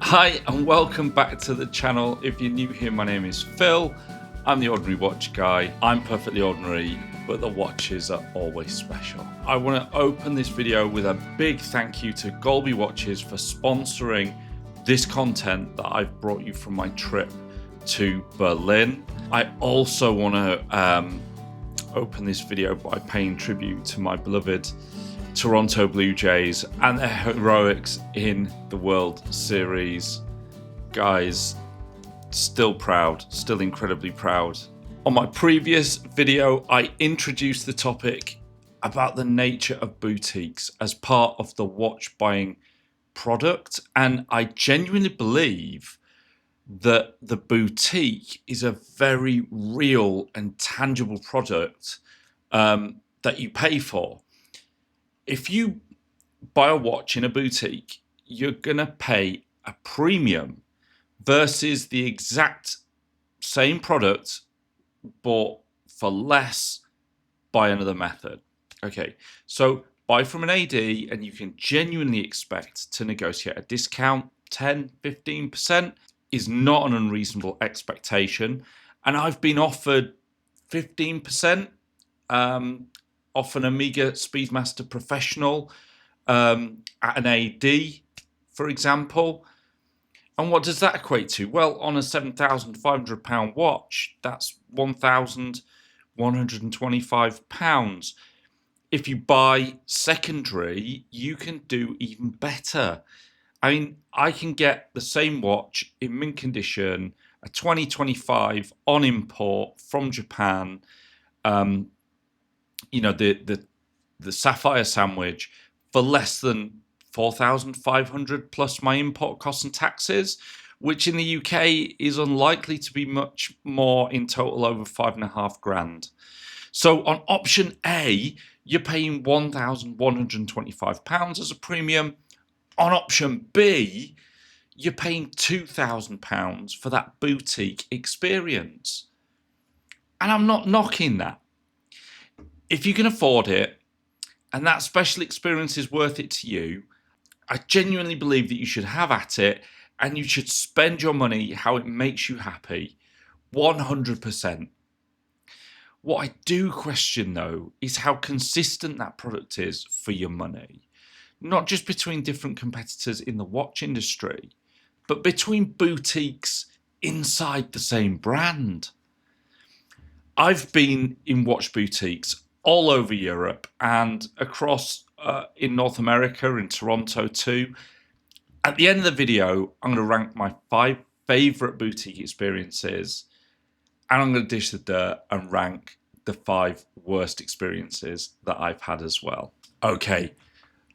Hi and welcome back to the channel. If you're new here, my name is Phil. I'm the Ordinary Watch Guy. I'm perfectly ordinary, but the watches are always special. I want to open this video with a big thank you to Golby Watches for sponsoring this content that I've brought you from my trip to Berlin. I also want to open this video by paying tribute to my beloved Toronto Blue Jays and their heroics in the World Series. Guys, still proud, still incredibly proud. On my previous video, I introduced the topic about the nature of boutiques as part of the watch buying product, and I genuinely believe that the boutique is a very real and tangible product that you pay for. If you buy a watch in a boutique, you're going to pay a premium versus the exact same product bought for less by another method. Okay, so buy from an AD and you can genuinely expect to negotiate a discount. 10, 15% is not an unreasonable expectation. And I've been offered 15% off an Omega Speedmaster Professional at an AD, for example. And what does that equate to? Well, on a £7,500 watch, that's £1,125. If you buy secondary, you can do even better. I mean, I can get the same watch in mint condition, a 2025 on import from Japan. You know, the Sapphire Sandwich for less than 4,500 plus my import costs and taxes, which in the UK is unlikely to be much more, in total over £5,500. So on option A, you're paying £1,125 as a premium. On option B, you're paying £2,000 for that boutique experience. And I'm not knocking that. If you can afford it and that special experience is worth it to you, I genuinely believe that you should have at it and you should spend your money how it makes you happy, 100%. What I do question, though, is how consistent that product is for your money, not just between different competitors in the watch industry, but between boutiques inside the same brand. I've been in watch boutiques all over Europe and across in North America, in Toronto too. At the end of the video, I'm going to rank my 5 favorite boutique experiences, and I'm going to dish the dirt and rank the 5 worst experiences that I've had as well. Okay,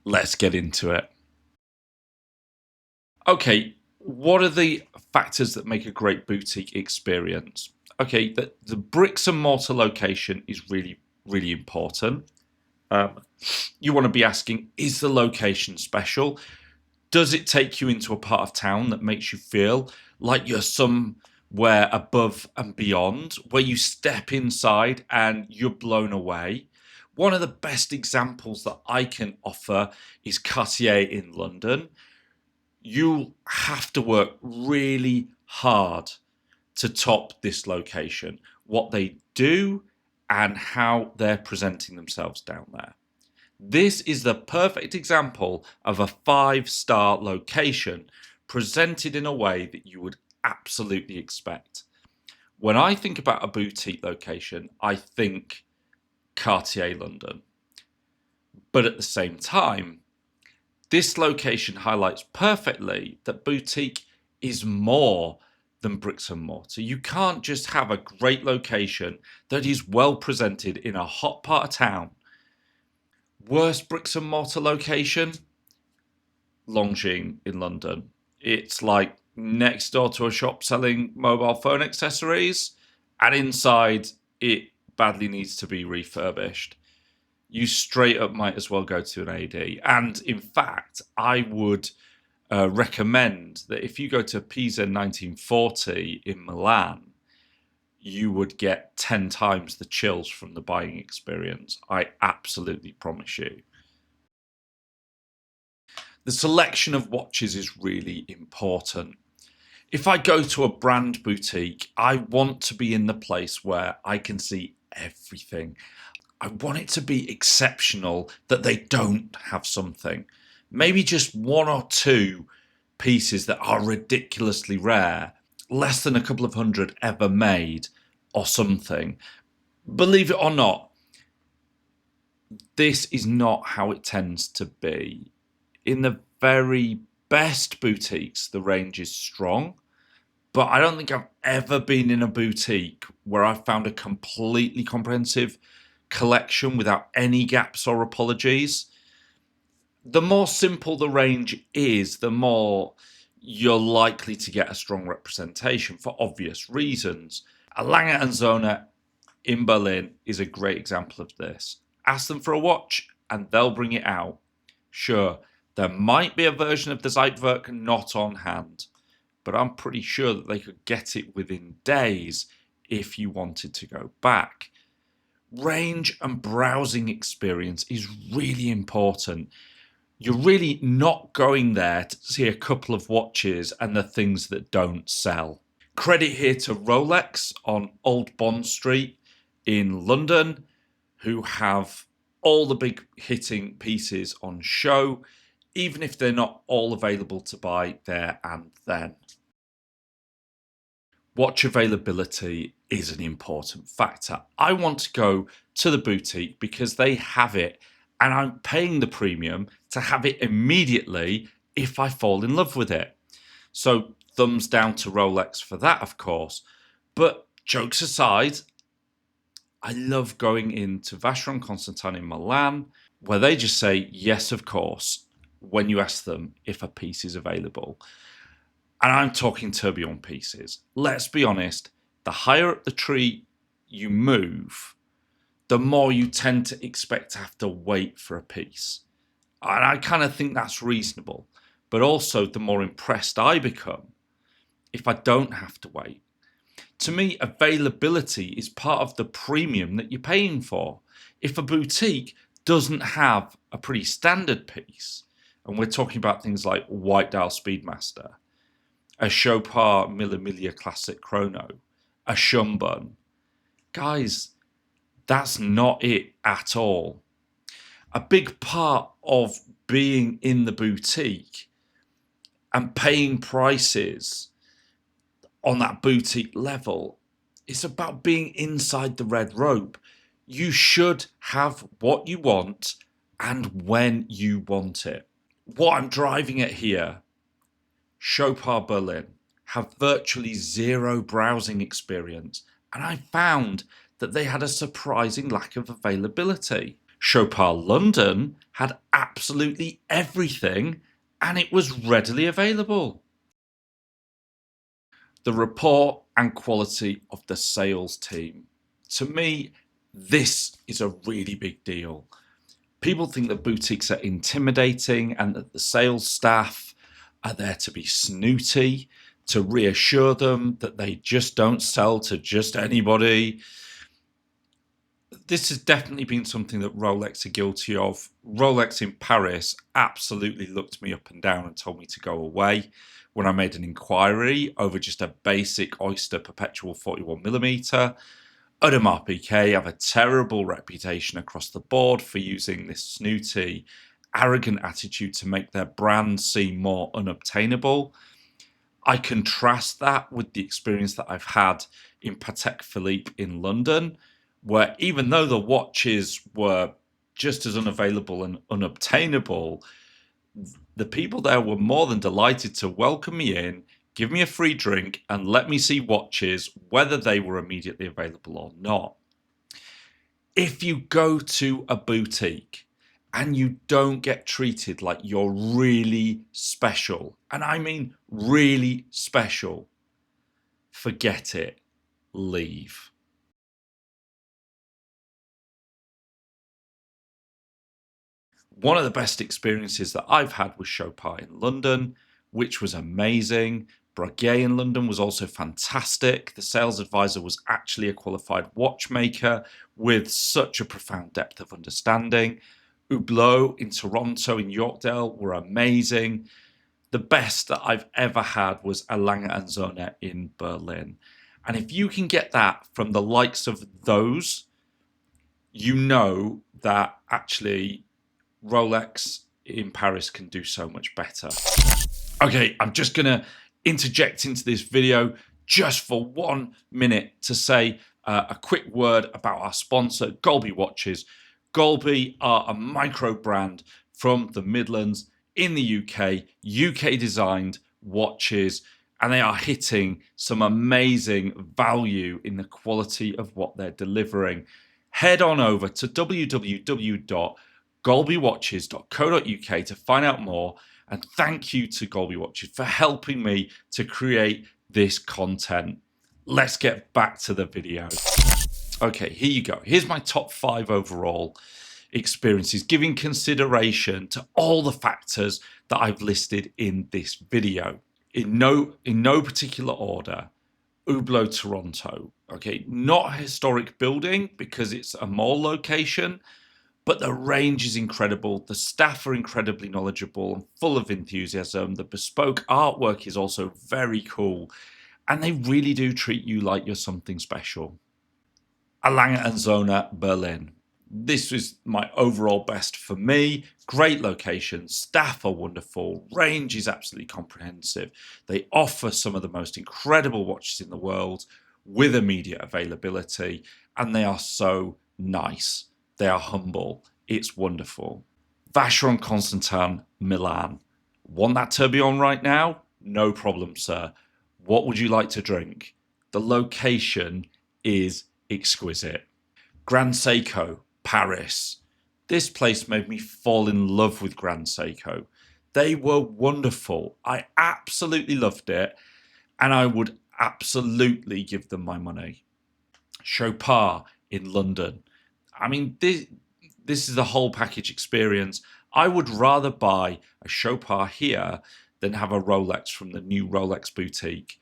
let's get into it. Okay, what are the factors that make a great boutique experience? Okay, the bricks and mortar location is really, really important. You want to be asking, is the location special? Does it take you into a part of town that makes you feel like you're somewhere above and beyond, where you step inside and you're blown away? One of the best examples that I can offer is Cartier in London. You'll have to work really hard to top this location, what they do and how they're presenting themselves down there. This is the perfect example of a 5-star location presented in a way that you would absolutely expect. When I think about a boutique location, I think Cartier London. But at the same time, this location highlights perfectly that boutique is more than bricks and mortar. You can't just have a great location that is well presented in a hot part of town. Worst bricks and mortar location? Longines in London. It's like next door to a shop selling mobile phone accessories, and inside it badly needs to be refurbished. You straight up might as well go to an AD. And in fact, I would recommend that if you go to Pisa 1940 in Milan, you would get 10 times the chills from the buying experience. I absolutely promise you. The selection of watches is really important. If I go to a brand boutique, I want to be in the place where I can see everything. I want it to be exceptional that they don't have something. Maybe just one or two pieces that are ridiculously rare, less than a couple of hundred ever made, or something. Believe it or not, this is not how it tends to be. In the very best boutiques, the range is strong, but I don't think I've ever been in a boutique where I've found a completely comprehensive collection without any gaps or apologies. The more simple the range is, the more you're likely to get a strong representation for obvious reasons. A Lange and Söhne in Berlin is a great example of this. Ask them for a watch and they'll bring it out. Sure, there might be a version of the Zeitwerk not on hand, but I'm pretty sure that they could get it within days if you wanted to go back. Range and browsing experience is really important. You're really not going there to see a couple of watches and the things that don't sell. Credit here to Rolex on Old Bond Street in London, who have all the big hitting pieces on show, even if they're not all available to buy there and then. Watch availability is an important factor. I want to go to the boutique because they have it and I'm paying the premium to have it immediately if I fall in love with it. So thumbs down to Rolex for that, of course. But jokes aside, I love going into Vacheron Constantin in Milan, where they just say, yes, of course, when you ask them if a piece is available. And I'm talking tourbillon pieces. Let's be honest, the higher up the tree you move, the more you tend to expect to have to wait for a piece. And I kind of think that's reasonable. But also, the more impressed I become if I don't have to wait. To me, availability is part of the premium that you're paying for. If a boutique doesn't have a pretty standard piece, and we're talking about things like White Dial Speedmaster, a Chopard Mille Miglia Classic Chrono, a Schumburn, guys, that's not it at all. A big part of being in the boutique and paying prices on that boutique level, it's about being inside the red rope. You should have what you want and when you want it. What I'm driving at here, Chopard Berlin have virtually zero browsing experience, and I found that they had a surprising lack of availability. Chopard London had absolutely everything and it was readily available. The rapport and quality of the sales team. To me, this is a really big deal. People think that boutiques are intimidating and that the sales staff are there to be snooty, to reassure them that they just don't sell to just anybody. This has definitely been something that Rolex are guilty of. Rolex in Paris absolutely looked me up and down and told me to go away when I made an inquiry over just a basic Oyster Perpetual 41mm. Audemars Piguet have a terrible reputation across the board for using this snooty, arrogant attitude to make their brand seem more unobtainable. I contrast that with the experience that I've had in Patek Philippe in London, where even though the watches were just as unavailable and unobtainable, the people there were more than delighted to welcome me in, give me a free drink, and let me see watches, whether they were immediately available or not. If you go to a boutique and you don't get treated like you're really special, and I mean really special, forget it. Leave. One of the best experiences that I've had was Chopard in London, which was amazing. Breguet in London was also fantastic. The sales advisor was actually a qualified watchmaker with such a profound depth of understanding. Hublot in Toronto, in Yorkdale were amazing. The best that I've ever had was A Lange & Söhne in Berlin. And if you can get that from the likes of those, you know that actually Rolex in Paris can do so much better. Okay, I'm just going to interject into this video just for 1 minute to say a quick word about our sponsor, Golby Watches. Golby are a micro brand from the Midlands in the UK, UK designed watches, and they are hitting some amazing value in the quality of what they're delivering. Head on over to www.golbywatches.co.uk to find out more, and thank you to Golby Watches for helping me to create this content. Let's get back to the video. Okay, here you go. Here's my top 5 overall experiences, giving consideration to all the factors that I've listed in this video. In no particular order. Hublot Toronto. Okay, not a historic building because it's a mall location, but the range is incredible. The staff are incredibly knowledgeable and full of enthusiasm. The bespoke artwork is also very cool, and they really do treat you like you're something special. A Lange & Söhne, Berlin. This was my overall best for me. Great location, staff are wonderful, range is absolutely comprehensive. They offer some of the most incredible watches in the world with immediate availability, and they are so nice. They are humble. It's wonderful. Vacheron Constantin, Milan. Want that tourbillon right now? No problem, sir. What would you like to drink? The location is exquisite. Grand Seiko, Paris. This place made me fall in love with Grand Seiko. They were wonderful. I absolutely loved it, and I would absolutely give them my money. Chopard in London. I mean, this is the whole package experience. I would rather buy a Chopard here than have a Rolex from the new Rolex boutique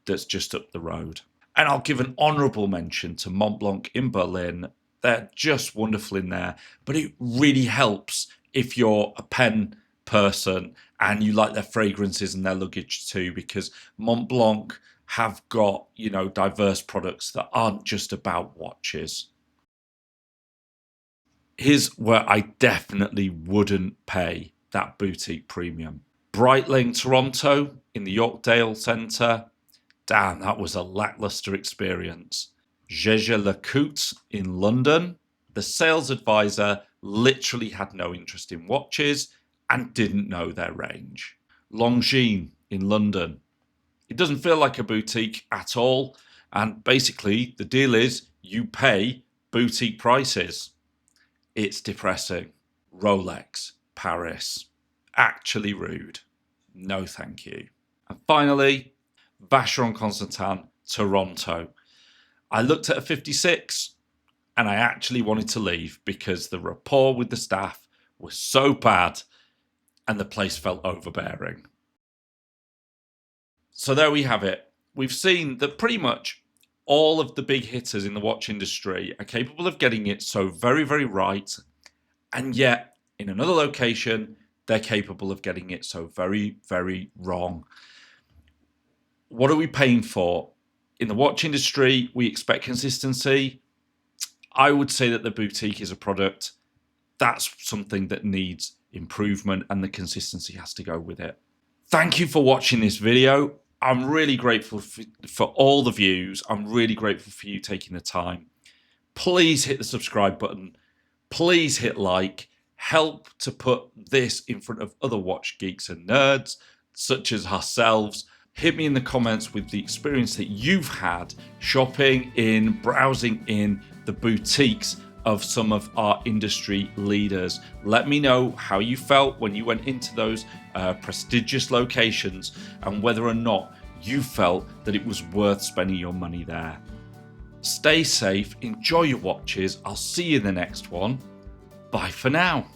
that's just up the road. And I'll give an honourable mention to Montblanc in Berlin. They're just wonderful in there, but it really helps if you're a pen person and you like their fragrances and their luggage too, because Montblanc have got, diverse products that aren't just about watches. Here's where I definitely wouldn't pay that boutique premium. Breitling Toronto in the Yorkdale Centre. Damn, that was a lackluster experience. Jaeger-LeCoultre in London. The sales advisor literally had no interest in watches and didn't know their range. Longines in London. It doesn't feel like a boutique at all, and basically the deal is you pay boutique prices. It's depressing. Rolex, Paris. Actually rude. No thank you. And finally, Vacheron Constantin, Toronto. I looked at a 56 and I actually wanted to leave because the rapport with the staff was so bad and the place felt overbearing. So there we have it. We've seen that pretty much all of the big hitters in the watch industry are capable of getting it so very, very right, and yet in another location, they're capable of getting it so very, very wrong. What are we paying for? In the watch industry, we expect consistency. I would say that the boutique is a product. That's something that needs improvement, and the consistency has to go with it. Thank you for watching this video. I'm really grateful for all the views. I'm really grateful for you taking the time. Please hit the subscribe button. Please hit like. Help to put this in front of other watch geeks and nerds, such as ourselves. Hit me in the comments with the experience that you've had shopping in, browsing in the boutiques of some of our industry leaders. Let me know how you felt when you went into those prestigious locations and whether or not you felt that it was worth spending your money there. Stay safe, enjoy your watches. I'll see you in the next one. Bye for now.